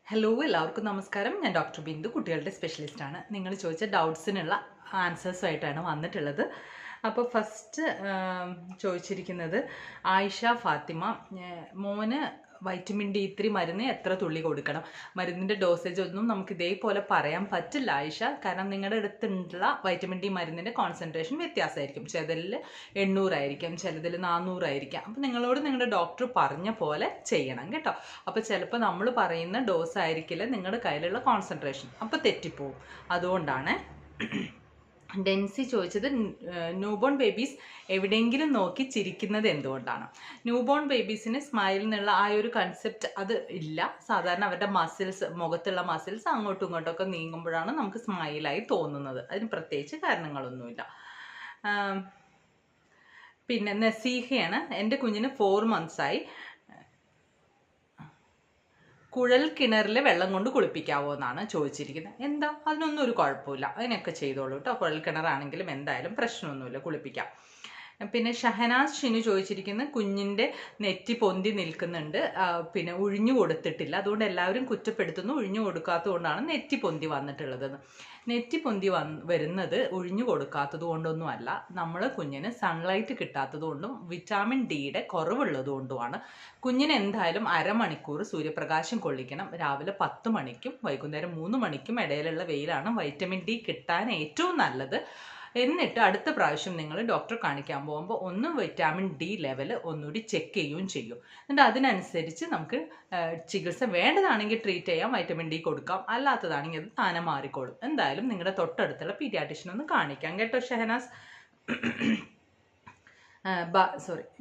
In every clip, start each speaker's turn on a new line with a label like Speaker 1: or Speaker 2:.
Speaker 1: Hello എല്ലാവർക്കും നമസ്കാരം. ഞാൻ ഡോക്ടർ ബിന്ദു, കുട്ടികളുടെ സ്പെഷ്യലിസ്റ്റാണ്. നിങ്ങൾ ചോദിച്ച ഡൗട്ട്സിനുള്ള ആൻസേഴ്സുമായിട്ടാണ് വന്നിട്ടുള്ളത്. അപ്പോൾ ഫസ്റ്റ് ചോദിച്ചിരിക്കുന്നത് ആയിഷ ഫാത്തിമ, മോന് വൈറ്റമിൻ D3 മരുന്ന് എത്ര തുള്ളി കൊടുക്കണം? മരുന്നിൻ്റെ ഡോസേജ് ഒന്നും നമുക്ക് ഇതേപോലെ പറയാൻ പറ്റില്ല ആയിഷ, കാരണം നിങ്ങളുടെ അടുത്തുള്ള വൈറ്റമിൻ D മരുന്നിൻ്റെ കോൺസെൻട്രേഷൻ വ്യത്യാസമായിരിക്കും. ചിലതിൽ 800 ആയിരിക്കും, ചിലതിൽ 400 ആയിരിക്കാം. അപ്പോൾ നിങ്ങളോട് നിങ്ങളുടെ ഡോക്ടർ പറഞ്ഞ പോലെ ചെയ്യണം കേട്ടോ. അപ്പോൾ ചിലപ്പോൾ നമ്മൾ പറയുന്ന ഡോസ് ആയിരിക്കില്ല നിങ്ങളുടെ കയ്യിലുള്ള കോൺസെൻട്രേഷൻ, അപ്പോൾ തെറ്റിപ്പോവും. അതുകൊണ്ടാണ്. ഡെൻസി ചോദിച്ചത് ന്യൂബോൺ ബേബീസ് എവിടെയെങ്കിലും നോക്കി ചിരിക്കുന്നത് എന്തുകൊണ്ടാണ്? ന്യൂബോൺ ബേബീസിന് സ്മൈൽ എന്നുള്ള ആ ഒരു കൺസെപ്റ്റ് അത് ഇല്ല. സാധാരണ അവരുടെ മസിൽസ്, മുഖത്തുള്ള മസിൽസ് അങ്ങോട്ടും ഇങ്ങോട്ടൊക്കെ നീങ്ങുമ്പോഴാണ് നമുക്ക് സ്മൈലായി തോന്നുന്നത്. അതിന് പ്രത്യേകിച്ച് കാരണങ്ങളൊന്നുമില്ല. പിന്നെ നസീഹയാണ്, എൻ്റെ കുഞ്ഞിന് 4 മന്ത്സായി, കുഴൽ കിണറിലെ വെള്ളം കൊണ്ട് കുളിപ്പിക്കാവോ എന്നാണ് ചോദിച്ചിരിക്കുന്നത്. എന്താ, അതിനൊന്നും ഒരു കുഴപ്പമില്ല, അതിനൊക്കെ ചെയ്തോളൂ കേട്ടോ. കുഴൽ കിണറാണെങ്കിലും എന്തായാലും പ്രശ്നമൊന്നുമില്ല, കുളിപ്പിക്കാം. പിന്നെ ഷഹനാസ് ഷിനു ചോദിച്ചിരിക്കുന്നത് കുഞ്ഞിൻ്റെ നെറ്റി പൊന്തി നിൽക്കുന്നുണ്ട്, പിന്നെ ഉഴിഞ്ഞു കൊടുത്തിട്ടില്ല, അതുകൊണ്ട് എല്ലാവരും കുറ്റപ്പെടുത്തുന്നു ഉഴിഞ്ഞു കൊടുക്കാത്തത് കൊണ്ടാണ് നെറ്റി പൊന്തി വന്നിട്ടുള്ളതെന്ന്. നെറ്റി പൊന്തി വരുന്നത് ഉഴിഞ്ഞു കൊടുക്കാത്തത് കൊണ്ടൊന്നുമല്ല, നമ്മൾ കുഞ്ഞിന് സൺലൈറ്റ് കിട്ടാത്തത് കൊണ്ടും വിറ്റാമിൻ ഡിയുടെ കുറവുള്ളത് കൊണ്ടുമാണ്. കുഞ്ഞിന് എന്തായാലും അരമണിക്കൂർ സൂര്യപ്രകാശം കൊള്ളിക്കണം. രാവിലെ 10 മണിക്കും വൈകുന്നേരം 3 മണിക്കും ഇടയിലുള്ള വെയിലാണ് വൈറ്റമിൻ ഡി കിട്ടാൻ ഏറ്റവും നല്ലത്. എന്നിട്ട് അടുത്ത പ്രാവശ്യം നിങ്ങൾ ഡോക്ടറെ കാണിക്കാൻ പോകുമ്പോൾ ഒന്ന് വിറ്റാമിൻ ഡി ലെവൽ ഒന്നുകൂടി ചെക്ക് ചെയ്യുകയും ചെയ്യും. എന്നിട്ട് അതിനനുസരിച്ച് നമുക്ക് ചികിത്സ വേണ്ടതാണെങ്കിൽ ട്രീറ്റ് ചെയ്യാം, വൈറ്റമിൻ ഡി കൊടുക്കാം, അല്ലാത്തതാണെങ്കിൽ അത് താനെ മാറിക്കോളും. എന്തായാലും നിങ്ങളുടെ തൊട്ടടുത്തുള്ള പീഡിയാട്രിഷ്യനെ ഒന്ന് കാണിക്കാം കേട്ടോ ഷഹനാസ്.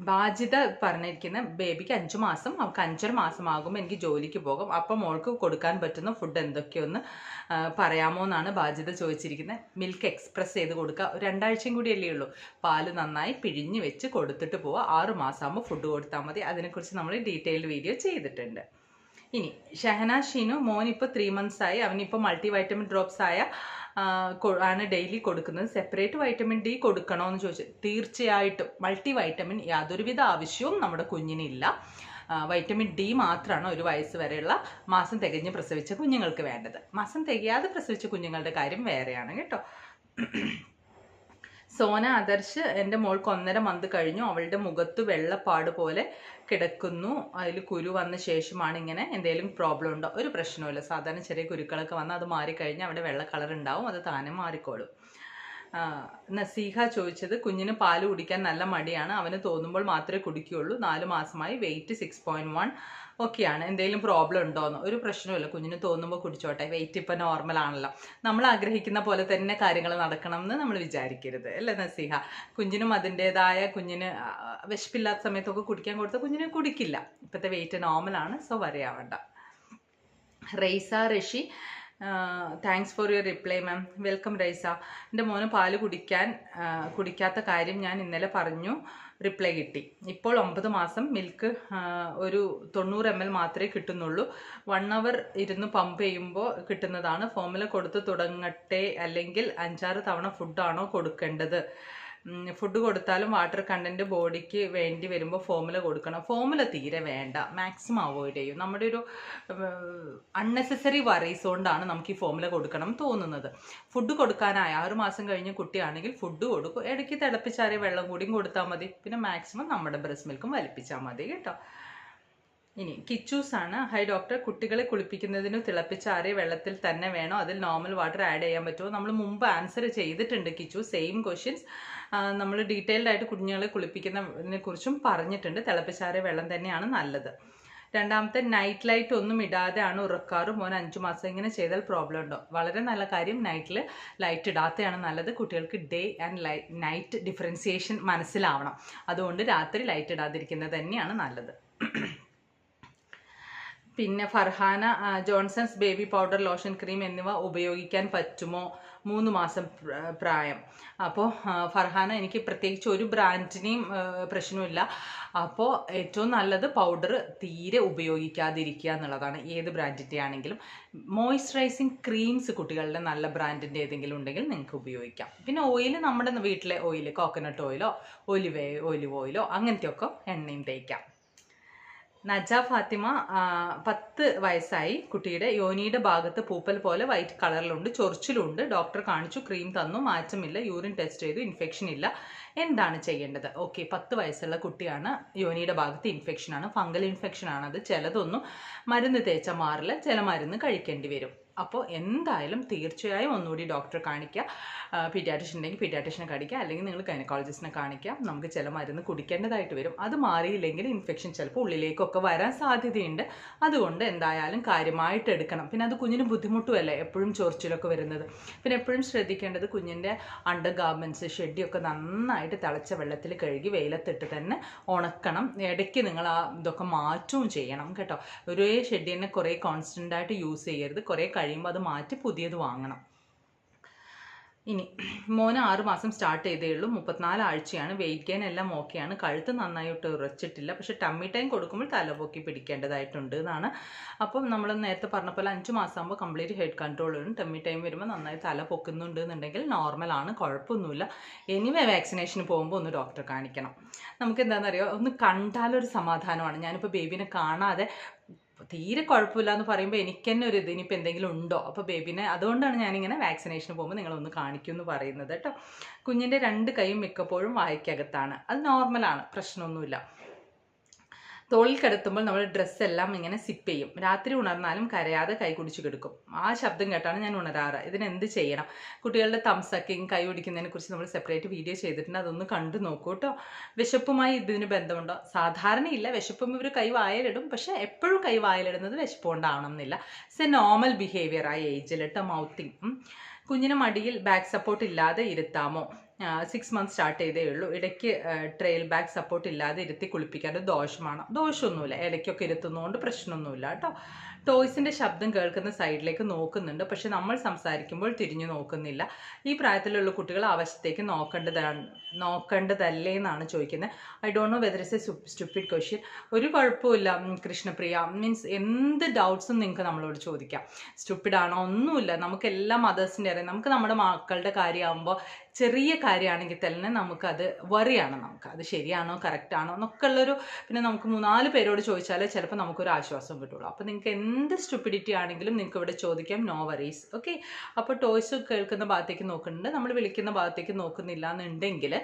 Speaker 1: ബാജിത പറഞ്ഞിരിക്കുന്ന ബേബിക്ക് 5 മാസം, അവൾക്ക് 5.5 മാസമാകുമ്പോൾ എനിക്ക് ജോലിക്ക് പോകും, അപ്പം മോൾക്ക് കൊടുക്കാൻ പറ്റുന്ന ഫുഡ് എന്തൊക്കെയൊന്ന് പറയാമോ എന്നാണ് ബാജിത ചോദിച്ചിരിക്കുന്നത്. മിൽക്ക് എക്സ്പ്രസ് ചെയ്ത് കൊടുക്കുക, 2 ആഴ്ചയും കൂടിയല്ലേ ഉള്ളൂ. പാല് നന്നായി പിഴിഞ്ഞ് വെച്ച് കൊടുത്തിട്ട് പോവുക. 6 മാസമാകുമ്പോൾ ഫുഡ് കൊടുത്താൽ മതി. അതിനെക്കുറിച്ച് നമ്മൾ ഡീറ്റെയിൽഡ് വീഡിയോ ചെയ്തിട്ടുണ്ട്. ഇനി ഷഹന ഷീനു, മോനിപ്പോൾ 3 മന്ത്സായി, അവനിപ്പോൾ മൾട്ടി വൈറ്റമിൻ ഡ്രോപ്സ് ആണ് ഡെയിലി കൊടുക്കുന്നത്. സെപ്പറേറ്റ് വൈറ്റമിൻ ഡി കൊടുക്കണോ എന്ന് ചോദിച്ചു. തീർച്ചയായിട്ടും മൾട്ടി വൈറ്റമിൻ യാതൊരുവിധ ആവശ്യവും നമ്മുടെ കുഞ്ഞിനില്ല. വൈറ്റമിൻ ഡി മാത്രമാണ് ഒരു വയസ്സ് വരെയുള്ള മാസം തികഞ്ഞ് പ്രസവിച്ച കുഞ്ഞുങ്ങൾക്ക് വേണ്ടത്. മാസം തികയാതെ പ്രസവിച്ച കുഞ്ഞുങ്ങളുടെ കാര്യം വേറെയാണ് കേട്ടോ. സോന ആദർശ്, എൻ്റെ മോൾക്ക് 1.5 മന്ത് കഴിഞ്ഞു, അവളുടെ മുഖത്ത് വെള്ളപ്പാട് പോലെ കിടക്കുന്നു, അതിൽ കുരു വന്ന ശേഷമാണ് ഇങ്ങനെ. എന്തെങ്കിലും പ്രോബ്ലം ഉണ്ടോ? ഒരു പ്രശ്നമില്ല. സാധാരണ ചെറിയ കുരുക്കളൊക്കെ വന്നാൽ അത് മാറിക്കഴിഞ്ഞാൽ അവിടെ വെള്ള കളർ ഉണ്ടാവും, അത് താനെ മാറിക്കോളും. നസീഹ ചോദിച്ചത് കുഞ്ഞിന് പാല് കുടിക്കാൻ നല്ല മടിയാണ്, അവന് തോന്നുമ്പോൾ മാത്രമേ കുടിക്കുകയുള്ളൂ, 4 മാസമായി, വെയിറ്റ് 6.1 ഒക്കെയാണ്, എന്തെങ്കിലും പ്രോബ്ലം ഉണ്ടോയെന്ന്? ഒരു പ്രശ്നമില്ല, കുഞ്ഞിന് തോന്നുമ്പോൾ കുടിച്ചോട്ടെ, വെയിറ്റ് ഇപ്പം നോർമൽ ആണല്ലോ. നമ്മൾ ആഗ്രഹിക്കുന്ന പോലെ തന്നെ കാര്യങ്ങൾ നടക്കണം എന്ന് നമ്മൾ വിചാരിക്കരുത്, അല്ലേ നസീഹ? കുഞ്ഞിനും അതിൻ്റെതായ, കുഞ്ഞിന് വിശപ്പില്ലാത്ത സമയത്തൊക്കെ കുടിക്കാൻ കൊടുത്ത കുഞ്ഞിന് കുടിക്കില്ല. ഇപ്പോഴത്തെ വെയിറ്റ് നോർമലാണ്, സോ വരെയാവണ്ട. Raisa Rashi, thanks for your reply ma'am. Welcome Raisa. എൻ്റെ മോന് പാല് കുടിക്കാത്ത കാര്യം ഞാൻ ഇന്നലെ പറഞ്ഞു, റിപ്ലൈ കിട്ടി. ഇപ്പോൾ 9 മാസം, മിൽക്ക് ഒരു 90 ml മാത്രമേ കിട്ടുന്നുള്ളൂ. 1 hour ഇരുന്ന് പമ്പ് ചെയ്യുമ്പോൾ കിട്ടുന്നതാണ്. ഫോർമുല കൊടുത്ത് തുടങ്ങട്ടെ, അല്ലെങ്കിൽ 5-6 തവണ ഫുഡാണോ കൊടുക്കേണ്ടത്? ഫുഡ് കൊടുത്താലും വാട്ടർ കണ്ടൻറ്റ് ബോഡിക്ക് വേണ്ടി വരുമ്പോൾ ഫോർമുല കൊടുക്കണം. ഫോർമുല തീരെ വേണ്ട, മാക്സിമം അവോയ്ഡ് ചെയ്യും. നമ്മുടെ ഒരു അൺനെസസറി വറീസ് കൊണ്ടാണ് നമുക്ക് ഈ ഫോർമുല കൊടുക്കണം തോന്നുന്നത്. ഫുഡ് കൊടുക്കാനായി 6 മാസം കഴിഞ്ഞ കുട്ടിയാണെങ്കിൽ ഫുഡ് കൊടുക്കും, ഇടയ്ക്ക് തിളപ്പിച്ചാറിയ വെള്ളം കൂടിയും കൊടുത്താൽ മതി. പിന്നെ മാക്സിമം നമ്മുടെ ബ്രസ്റ്റ് മിൽക്കും വലിപ്പിച്ചാൽ മതി കേട്ടോ. ഇനി കിച്ചൂസ് ആണ്, ഹൈ ഡോക്ടർ, കുട്ടികളെ കുളിപ്പിക്കുന്നതിന് തിളപ്പിച്ചാറിയ വെള്ളത്തിൽ തന്നെ വേണോ, അതിൽ നോർമൽ വാട്ടർ ആഡ് ചെയ്യാൻ പറ്റുമോ? നമ്മൾ മുമ്പ് ആൻസർ ചെയ്തിട്ടുണ്ട് കിച്ചു, സെയിം ക്വസ്റ്റ്യൻസ് നമ്മൾ ഡീറ്റെയിൽഡ് ആയിട്ട് കുഞ്ഞുങ്ങളെ കുളിപ്പിക്കുന്നതിനെ കുറിച്ചും പറഞ്ഞിട്ടുണ്ട്. തിളപ്പിച്ചാറിയ വെള്ളം തന്നെയാണ് നല്ലത്. രണ്ടാമത്തെ, നൈറ്റ് ലൈറ്റ് ഒന്നും ഇടാതെ ആണ് ഉറക്കാറ്, മോൻ 5 മാസം, ഇങ്ങനെ ചെയ്താൽ പ്രോബ്ലം ഉണ്ടോ? വളരെ നല്ല കാര്യം, നൈറ്റിൽ ലൈറ്റ് ഇടാത്തതാണ് നല്ലത്. കുട്ടികൾക്ക് ഡേ ആൻഡ് നൈറ്റ് ഡിഫറൻസിയേഷൻ മനസ്സിലാവണം, അതുകൊണ്ട് രാത്രി ലൈറ്റ് ഇടാതിരിക്കുന്നത് തന്നെയാണ് നല്ലത്. പിന്നെ Farhana, Johnson's baby powder, lotion, cream എന്നിവ ഉപയോഗിക്കാൻ പറ്റുമോ? 3 മാസം പ്രായം. അപ്പോൾ ഫർഹാന, എനിക്ക് പ്രത്യേകിച്ച് ഒരു ബ്രാൻഡിനെയും പ്രശ്നമില്ല. അപ്പോൾ ഏറ്റവും നല്ലത് പൗഡർ തീരെ ഉപയോഗിക്കാതിരിക്കുക എന്നുള്ളതാണ്, ഏത് ബ്രാൻഡിൻ്റെ ആണെങ്കിലും. മോയ്സ്ചറൈസിങ് ക്രീംസ് കുട്ടികളുടെ നല്ല ബ്രാൻഡിൻ്റെ ഏതെങ്കിലും ഉണ്ടെങ്കിൽ നിങ്ങൾക്ക് ഉപയോഗിക്കാം. പിന്നെ ഓയിൽ, നമ്മുടെ വീട്ടിലെ ഓയിൽ, കോക്കനട്ട് ഓയിലോ ഒലിവ് ഓയിലോ അങ്ങനത്തെയൊക്കെ എണ്ണയും തേക്കാം. നജ ഫാത്തിമ 10 വയസ്സായി. കുട്ടിയുടെ യോനിയുടെ ഭാഗത്ത് പൂപ്പൽ പോലെ വൈറ്റ് കളറിലുണ്ട്, ചൊറിച്ചിലുണ്ട്. ഡോക്ടർ കാണിച്ചു, ക്രീം തന്നു, മാറ്റമില്ല. യൂറിൻ ടെസ്റ്റ് ചെയ്തു, ഇൻഫെക്ഷൻ ഇല്ല. എന്താണ് ചെയ്യേണ്ടത്? ഓക്കെ, 10 വയസ്സുള്ള കുട്ടിയാണ്. യോനിയുടെ ഭാഗത്ത് ഇൻഫെക്ഷനാണ്, ഫംഗൽ ഇൻഫെക്ഷനാണ്. അത് ചിലതൊന്നും മരുന്ന് തേച്ചാൽ മാറില്ല, ചില മരുന്ന് കഴിക്കേണ്ടി വരും. അപ്പോൾ എന്തായാലും തീർച്ചയായും ഒന്നുകൂടി ഡോക്ടറെ കാണിക്കുക. പീഡിയാട്രിഷ്യൻ ഉണ്ടെങ്കിൽ പീഡിയാട്രിഷ്യനെ കാണിക്കുക, അല്ലെങ്കിൽ നിങ്ങൾ ഗൈനക്കോളജിസ്റ്റിനെ കാണിക്കുക. നമുക്ക് ചില മരുന്ന് കുടിക്കേണ്ടതായിട്ട് വരും. അത് മാറിയില്ലെങ്കിൽ ഇൻഫെക്ഷൻ ചിലപ്പോൾ ഉള്ളിലേക്കൊക്കെ വരാൻ സാധ്യതയുണ്ട്. അതുകൊണ്ട് എന്തായാലും കാര്യമായിട്ട് എടുക്കണം. പിന്നെ അത് കുഞ്ഞിന് ബുദ്ധിമുട്ടുമല്ലേ എപ്പോഴും ചൊറിച്ചിലൊക്കെ വരുന്നത്. പിന്നെ എപ്പോഴും ശ്രദ്ധിക്കേണ്ടത് കുഞ്ഞിൻ്റെ അണ്ടർ ഗാർമെൻറ്റ്സ്, ഷെഡിയൊക്കെ നന്നായിട്ട് തിളച്ച വെള്ളത്തിൽ കഴുകി വെയിലത്തിട്ട് തന്നെ ഉണക്കണം. ഇടയ്ക്ക് നിങ്ങൾ ഇതൊക്കെ മാറ്റുകയും ചെയ്യണം കേട്ടോ. ഒരേ ഷെഡ് തന്നെ കുറേ കോൺസ്റ്റൻ്റായിട്ട് യൂസ് ചെയ്യരുത്. കുറേ കഴിയുമ്പോൾ അത് മാറ്റി പുതിയത് വാങ്ങണം. ഇനി മോന് 6 മാസം സ്റ്റാർട്ട് ചെയ്തേ ഉള്ളൂ, 34 ആഴ്ചയാണ്. വെയിറ്റ് ഗെയിൻ എല്ലാം ഓക്കെയാണ്. കഴുത്ത് നന്നായിട്ട് ഉറച്ചിട്ടില്ല, പക്ഷെ ടമ്മി ടൈം കൊടുക്കുമ്പോൾ തലപൊക്കി പിടിക്കേണ്ടതായിട്ടുണ്ട് എന്നാണ്. അപ്പം നമ്മൾ നേരത്തെ പറഞ്ഞ പോലെ 5 മാസം ആകുമ്പോൾ കംപ്ലീറ്റ് ഹെഡ് കൺട്രോൾ വരും. ടമ്മി ടൈം വരുമ്പോൾ നന്നായി തല പൊക്കുന്നുണ്ട് എന്നുണ്ടെങ്കിൽ നോർമലാണ്, കുഴപ്പമൊന്നുമില്ല. എനിവേ വാക്സിനേഷന് പോകുമ്പോൾ ഒന്ന് ഡോക്ടറെ കാണിക്കണം. നമുക്ക് എന്താണെന്നറിയോ, ഒന്ന് കണ്ടാലൊരു സമാധാനമാണ്. ഞാനിപ്പോൾ ബേബിനെ കാണാതെ തീരെ കുഴപ്പമില്ല എന്ന് പറയുമ്പോൾ എനിക്ക് തന്നെ ഒരു ഇത്, ഇനിയിപ്പോൾ എന്തെങ്കിലും ഉണ്ടോ, അപ്പോൾ ബേബിനെ, അതുകൊണ്ടാണ് ഞാനിങ്ങനെ വാക്സിനേഷന് പോകുമ്പോൾ നിങ്ങളൊന്ന് കാണിക്കുമെന്ന് പറയുന്നത് കേട്ടോ. കുഞ്ഞിൻ്റെ 2 കൈയും മിക്കപ്പോഴും വായ്ക്കകത്താണ്. അത് നോർമലാണ്, പ്രശ്നമൊന്നുമില്ല. തോളിൽ കിടത്തുമ്പോൾ നമ്മൾ ഡ്രസ്സെല്ലാം ഇങ്ങനെ സിപ്പ് ചെയ്യും. രാത്രി ഉണർന്നാലും കരയാതെ കൈ കുടിച്ച് കിടക്കും. ആ ശബ്ദം കേട്ടാണ് ഞാൻ ഉണരാറ്. ഇതിനെന്ത് ചെയ്യണം? കുട്ടികളുടെ തംസക്കിങ്, കൈ കുടിക്കുന്നതിനെ കുറിച്ച് നമ്മൾ സെപ്പറേറ്റ് വീഡിയോ ചെയ്തിട്ടുണ്ട്, അതൊന്ന് കണ്ടു നോക്കൂ കേട്ടോ. വിശപ്പുമായി ഇതിന് ബന്ധമുണ്ടോ? സാധാരണയില്ല. വിശപ്പും ഇവർ കൈ വായലിടും, പക്ഷെ എപ്പോഴും കൈ വായലിടുന്നത് വിശപ്പ് കൊണ്ടാവണമെന്നില്ല. ഇറ്റ്സ് എ നോർമൽ ബിഹേവിയർ ആ ഏജിൽ കേട്ടോ. മൗത്തിങ്. കുഞ്ഞിന് മടിയിൽ ബാക്ക് സപ്പോർട്ട് ഇല്ലാതെ ഇരുത്താമോ? 6 മന്ത്സ് സ്റ്റാർട്ട് ചെയ്തേ ഉള്ളൂ. ഇടയ്ക്ക് ട്രെയിൽ ബാക്ക് സപ്പോർട്ട് ഇല്ലാതെ ഇരുത്തി കുളിപ്പിക്കാണ്ട് ദോഷമൊന്നുമില്ല. ഇടയ്ക്കൊക്കെ ഇരുത്തുന്നതുകൊണ്ട് പ്രശ്നമൊന്നുമില്ല കേട്ടോ. ടോയ്സിൻ്റെ ശബ്ദം കേൾക്കുന്ന സൈഡിലേക്ക് നോക്കുന്നുണ്ട്, പക്ഷെ നമ്മൾ സംസാരിക്കുമ്പോൾ തിരിഞ്ഞു നോക്കുന്നില്ല. ഈ പ്രായത്തിലുള്ള കുട്ടികൾ ആവശ്യത്തേക്ക് നോക്കേണ്ടതല്ലേ എന്നാണ് ചോദിക്കുന്നത്. I don't know whether is A stupid question. ഒരു കുഴപ്പമില്ല കൃഷ്ണപ്രിയ. മീൻസ് എന്ത് ഡൗട്ട്സും നിങ്ങൾക്ക് നമ്മളോട് ചോദിക്കാം. സ്റ്റുപ്പിഡാണോ? ഒന്നുമില്ല. നമുക്ക് എല്ലാ മദേഴ്സിൻ്റെ അറിയാം. നമുക്ക് നമ്മുടെ മക്കളുടെ കാര്യമാകുമ്പോൾ ചെറിയ കാര്യമാണെങ്കിൽ തന്നെ നമുക്കത് വറിയാണ്. അത് ശരിയാണോ കറക്റ്റാണോ എന്നൊക്കെ ഉള്ളൊരു, പിന്നെ നമുക്ക് 3-4 പേരോട് ചോദിച്ചാലേ ചിലപ്പോൾ നമുക്കൊരു ആശ്വാസം കിട്ടുള്ളൂ. അപ്പോൾ നിങ്ങൾക്ക് എന്ത് സ്റ്റുപ്പിഡിറ്റി ആണെങ്കിലും നിങ്ങൾക്ക് ഇവിടെ ചോദിക്കാം, നോ വറീസ്. ഓക്കെ. അപ്പോൾ ടോയ്സ് കേൾക്കുന്ന ഭാഗത്തേക്ക് നോക്കുന്നുണ്ട്, നമ്മൾ വിളിക്കുന്ന ഭാഗത്തേക്ക് നോക്കുന്നില്ല എന്നുണ്ടെങ്കിൽ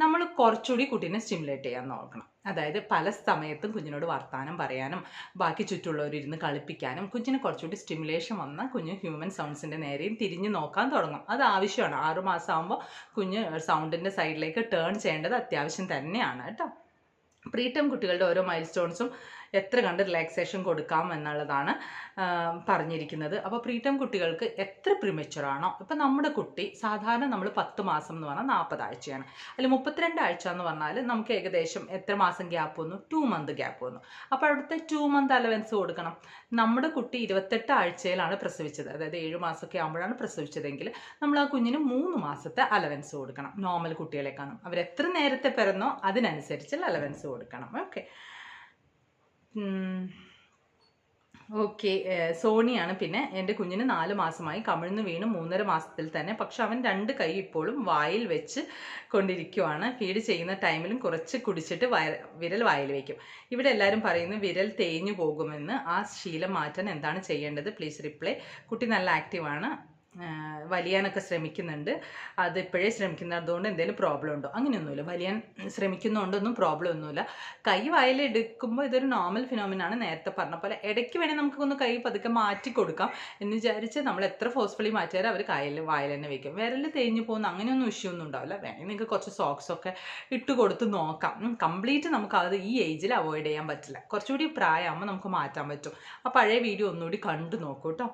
Speaker 1: നമ്മൾ കുറച്ചുകൂടി കുട്ടീനെ സ്റ്റിമുലേറ്റ് ചെയ്യാൻ നോക്കണം. അതായത് പല സമയത്തും കുഞ്ഞിനോട് വർത്താനം പറയാനും ബാക്കി ചുറ്റുള്ളവരിരുന്ന് കളിപ്പിക്കാനും കുഞ്ഞിന് കുറച്ചുകൂടി സ്റ്റിമുലേഷൻ വന്നാൽ കുഞ്ഞ് ഹ്യൂമൻ സൗണ്ട്സിൻ്റെ നേരെയും തിരിഞ്ഞ് നോക്കാൻ തുടങ്ങും. അത് ആവശ്യമാണ്. 6 മാസം ആകുമ്പോൾ കുഞ്ഞ് സൗണ്ടിൻ്റെ സൈഡിലേക്ക് ടേൺ ചെയ്യേണ്ടത് അത്യാവശ്യം തന്നെയാണ് കേട്ടോ. പ്രീടേം കുട്ടികളുടെ ഓരോ മൈൽ സ്റ്റോൺസും എത്ര കണ്ട് റിലാക്സേഷൻ കൊടുക്കാം എന്നുള്ളതാണ് പറഞ്ഞിരിക്കുന്നത്. അപ്പോൾ പ്രീടേം കുട്ടികൾക്ക് എത്ര പ്രിമച്ചുറാണോ, ഇപ്പം നമ്മുടെ കുട്ടി സാധാരണ നമ്മൾ 10 മാസം എന്ന് പറഞ്ഞാൽ 40 ആഴ്ചയാണ്, അതിൽ 32 ആഴ്ച എന്ന് പറഞ്ഞാൽ നമുക്ക് ഏകദേശം എത്ര മാസം ഗ്യാപ്പ് വന്നു? 2 മന്ത് ഗ്യാപ്പ് വന്നു. അപ്പോൾ അവിടുത്തെ 2 മന്ത് അലവൻസ് കൊടുക്കണം. നമ്മുടെ കുട്ടി 28 ആഴ്ചയിലാണ് പ്രസവിച്ചത്, അതായത് 7 മാസമൊക്കെ ആകുമ്പോഴാണ് പ്രസവിച്ചതെങ്കിൽ നമ്മൾ ആ കുഞ്ഞിന് 3 മാസത്തെ അലവൻസ് കൊടുക്കണം. നോർമൽ കുട്ടികളെ കാണും. അവരെത്ര നേരത്തെ പിറന്നോ അതിനനുസരിച്ചുള്ള അലവൻസ് കൊടുക്കണം. ഓക്കെ. സോണിയാണ്. പിന്നെ എൻ്റെ കുഞ്ഞിന് 4 മാസമായി, കമിഴ്ന്ന് വീണ് 3.5 മാസത്തിൽ തന്നെ. പക്ഷെ അവൻ 2 കൈ ഇപ്പോഴും വായിൽ വെച്ച് കൊണ്ടിരിക്കുവാണ്. ഫീഡ് ചെയ്യുന്ന ടൈമിലും കുറച്ച് കുടിച്ചിട്ട് വിരൽ വായിൽ വയ്ക്കും. ഇവിടെ എല്ലാവരും പറയുന്നു വിരൽ തേഞ്ഞു പോകുമെന്ന്. ആ ശീലം മാറ്റാൻ എന്താണ് ചെയ്യേണ്ടത്? Please reply. കുട്ടി നല്ല ആക്റ്റീവാണ്, വലിയാനൊക്കെ ശ്രമിക്കുന്നുണ്ട്. അത് ഇപ്പോഴേ ശ്രമിക്കുന്നത് അതുകൊണ്ട് എന്തെങ്കിലും പ്രോബ്ലം ഉണ്ടോ? അങ്ങനെയൊന്നുമില്ല. വലിയാൻ ശ്രമിക്കുന്നതുകൊണ്ടൊന്നും പ്രോബ്ലം ഒന്നുമില്ല. കൈ വായിലെടുക്കുമ്പോൾ ഇതൊരു നോർമൽ ഫിനോമിനാണ്. നേരത്തെ പറഞ്ഞ പോലെ ഇടയ്ക്ക് വേണേൽ നമുക്കൊന്ന് കൈ പതുക്കെ മാറ്റി കൊടുക്കാം എന്ന് വിചാരിച്ച് നമ്മൾ എത്ര ഫോഴ്സ്ഫുള്ളി മാറ്റിയാലും അവർ വായിൽ തന്നെ വയ്ക്കും. വിരൽ തേഞ്ഞു പോകുന്ന അങ്ങനെയൊന്നും ഇഷ്യൂ ഒന്നും ഉണ്ടാവില്ല. വേണമെങ്കിൽ നിങ്ങൾക്ക് കുറച്ച് സോക്സൊക്കെ ഇട്ട് കൊടുത്ത് നോക്കാം. കംപ്ലീറ്റ് നമുക്ക് അത് ഈ ഏജിൽ അവോയ്ഡ് ചെയ്യാൻ പറ്റില്ല. കുറച്ചുകൂടി പ്രായമാകുമ്പോൾ നമുക്ക് മാറ്റാൻ പറ്റും. ആ പഴയ വീഡിയോ ഒന്നുകൂടി കണ്ടു നോക്കൂ കേട്ടോ.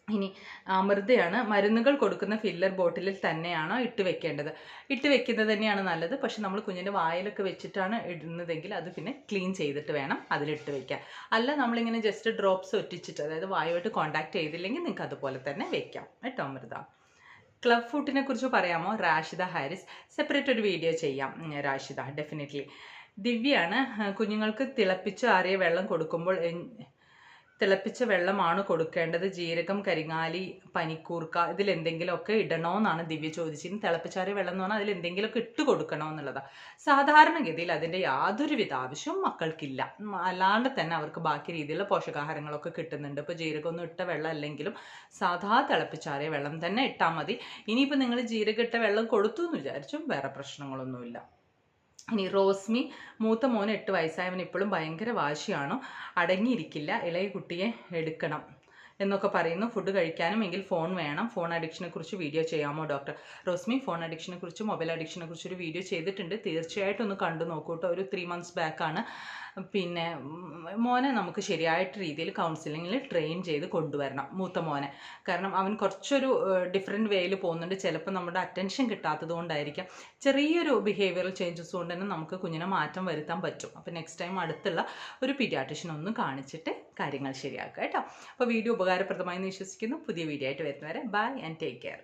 Speaker 1: ഇനി അമൃതയാണ്. മരുന്നുകൾ കൊടുക്കുന്ന ഫില്ലർ ബോട്ടിലിൽ തന്നെയാണോ ഇട്ട് വെക്കേണ്ടത്? ഇട്ട് വെക്കുന്നത് തന്നെയാണ് നല്ലത്. പക്ഷെ നമ്മൾ കുഞ്ഞിൻ്റെ വായിലൊക്കെ വെച്ചിട്ടാണ് ഇടുന്നതെങ്കിൽ അത് പിന്നെ ക്ലീൻ ചെയ്തിട്ട് വേണം അതിലിട്ട് വെക്കാൻ. അല്ല നമ്മളിങ്ങനെ ജസ്റ്റ് ഡ്രോപ്സ് ഒറ്റിച്ചിട്ട്, അതായത് വായുമായിട്ട് കോൺടാക്ട് ചെയ്തില്ലെങ്കിൽ നിങ്ങൾക്ക് അതുപോലെ തന്നെ വെക്കാം കേട്ടോ. അമൃത. ക്ലബ് ഫുഡിനെ കുറിച്ച് പറയാമോ? റാഷിദ ഹാരിസ്. സെപ്പറേറ്റ് ഒരു വീഡിയോ ചെയ്യാം റാഷിദ, ഡെഫിനറ്റ്ലി. ദിവ്യയാണ്. കുഞ്ഞുങ്ങൾക്ക് തിളപ്പിച്ച് ആറിയ വെള്ളം കൊടുക്കുമ്പോൾ തിളപ്പിച്ച വെള്ളമാണ് കൊടുക്കേണ്ടത്, ജീരകം, കരിങ്ങാലി, പനിക്കൂർക്ക ഇതിലെന്തെങ്കിലുമൊക്കെ ഇടണമെന്നാണ് ദിവ്യ ചോദിച്ചത്. തിളപ്പിച്ചാറിയ വെള്ളം എന്ന് പറഞ്ഞാൽ അതിലെന്തെങ്കിലുമൊക്കെ ഇട്ട് കൊടുക്കണമെന്നുള്ളതാണ്. സാധാരണഗതിയിൽ അതിൻ്റെ യാതൊരുവിധ ആവശ്യവും മക്കൾക്കില്ല. അല്ലാണ്ട് തന്നെ അവർക്ക് ബാക്കി രീതിയിലുള്ള പോഷകാഹാരങ്ങളൊക്കെ കിട്ടുന്നുണ്ട്. ഇപ്പോൾ ജീരകമൊന്നും ഇട്ട വെള്ളം അല്ലെങ്കിലും സാധാ തിളപ്പിച്ചാറിയ വെള്ളം തന്നെ ഇട്ടാൽ മതി. ഇനിയിപ്പോൾ നിങ്ങൾ ജീരകം ഇട്ട വെള്ളം കൊടുത്തു എന്ന് വിചാരിച്ചും വേറെ പ്രശ്നങ്ങളൊന്നുമില്ല. ഇനി റോസ്മി, മൂത്ത മോന് 8 വയസ്സായവൻ ഇപ്പോഴും ഭയങ്കര വാശിയാണ്, അടങ്ങിയിരിക്കില്ല, ഇളയ കുട്ടിയെ എടുക്കണം എന്നൊക്കെ പറയുന്നു. ഫുഡ് കഴിക്കാനും എങ്കിൽ ഫോൺ വേണം. ഫോൺ അഡിക്ഷനെ കുറിച്ച് വീഡിയോ ചെയ്യാമോ ഡോക്ടർ? റോസ്മി, ഫോൺ അഡിക്ഷനെ കുറിച്ച്, മൊബൈൽ അഡിക്ഷനെ കുറിച്ച് ഒരു വീഡിയോ ചെയ്തിട്ടുണ്ട്, തീർച്ചയായിട്ടും ഒന്ന് കണ്ടു നോക്കൂ കേട്ടോ. ഒരു 3 months ബാക്കാണ്. പിന്നെ മോനെ നമുക്ക് ശരിയായിട്ട് രീതിയിൽ കൗൺസിലിങ്ങിൽ ട്രെയിൻ ചെയ്ത് കൊണ്ടുവരണം, മൂത്ത മോനെ. കാരണം അവൻ കുറച്ചൊരു ഡിഫറെൻറ്റ് വേയിൽ പോകുന്നുണ്ട്. ചിലപ്പോൾ നമ്മുടെ അറ്റൻഷൻ കിട്ടാത്തത് കൊണ്ടായിരിക്കാം, ചെറിയൊരു ബിഹേവിയറൽ ചേഞ്ചസ് കൊണ്ട് തന്നെ നമുക്ക് കുഞ്ഞിനെ മാറ്റം വരുത്താൻ പറ്റും. അപ്പോൾ നെക്സ്റ്റ് ടൈം അടുത്തുള്ള ഒരു പീഡിയാട്രിഷ്യൻ ഒന്ന് കാണിച്ചിട്ട് കാര്യങ്ങൾ ശരിയാക്കുക കേട്ടോ. അപ്പോൾ വീഡിയോ ഉപകാരപ്രദമായി എന്ന് വിശ്വസിക്കുന്നു. പുതിയ വീഡിയോ ആയിട്ട് വരുന്നവരെ ബൈ ആൻഡ് ടേക്ക് കെയർ.